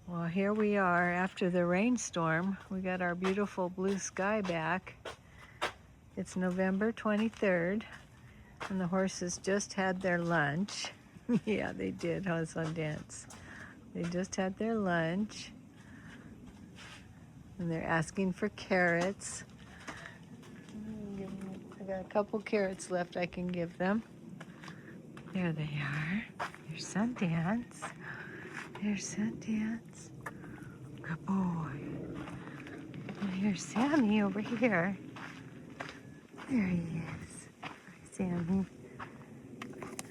Well, here we are after the rainstorm. We got our beautiful blue sky back. It's November 23rd, and the horses just had their lunch. Yeah, they did, huh, Sundance? They just had their lunch, and they're asking for carrots. I got a couple carrots left I can give them. There they are. There's Sundance. There's Sundance. Good boy. And here's Sammy over here. There he is. Hi, Sammy.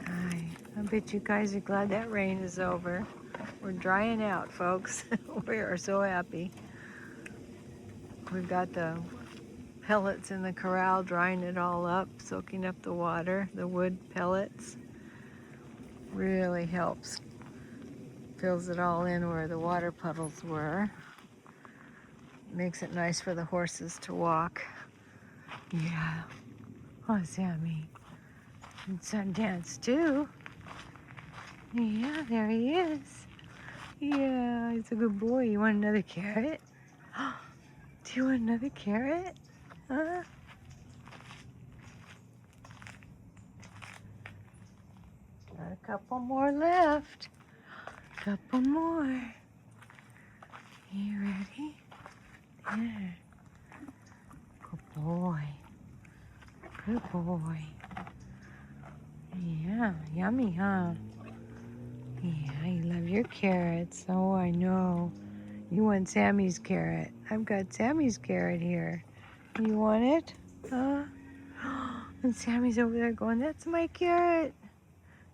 Hi. I bet you guys are glad that rain is over. We're drying out, folks. We are so happy. We've got the pellets in the corral, drying it all up, soaking up the water. The wood pellets really helps. Fills it all in where the water puddles were. Makes it nice for the horses to walk. Yeah. Oh, Sammy. And Sundance too. Yeah, there he is. Yeah, he's a good boy. You want another carrot? Do you want another carrot? Huh? Got a couple more left. Couple more. You ready? There. Good boy. Good boy. Yeah, yummy, huh? Yeah, you love your carrots. Oh, I know. You want Sammy's carrot. I've got Sammy's carrot here. You want it? Huh? And Sammy's over there going, that's my carrot.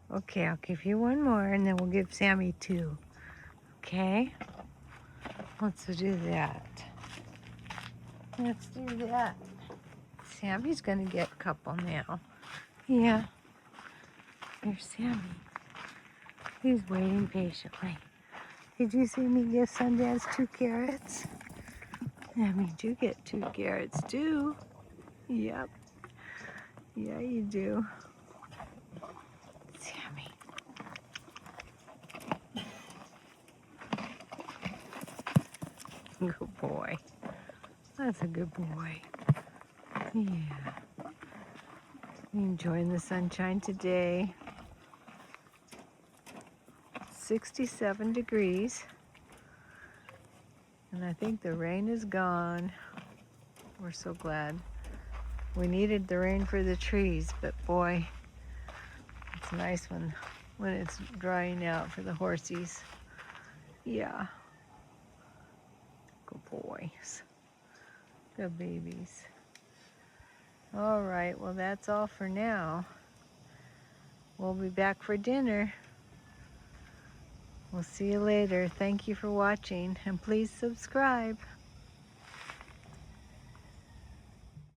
Okay, I'll give you one more, and then we'll give Sammy two. Okay? Let's do that. Let's do that. Sammy's gonna get a couple now. Yeah. There's Sammy. He's waiting patiently. Did you see me give Sundance 2 carrots? That means you get 2 carrots too. Yep. Yeah, you do. Sammy. Good boy. That's a good boy. Yeah. Enjoying the sunshine today. 67 degrees. And I think the rain is gone. We're so glad. We needed the rain for the trees, but boy, it's nice when it's drying out for the horsies. Yeah. Good boys. Good babies. All right, well, that's all for now. We'll be back for dinner. We'll see you later. Thank you for watching, and please subscribe.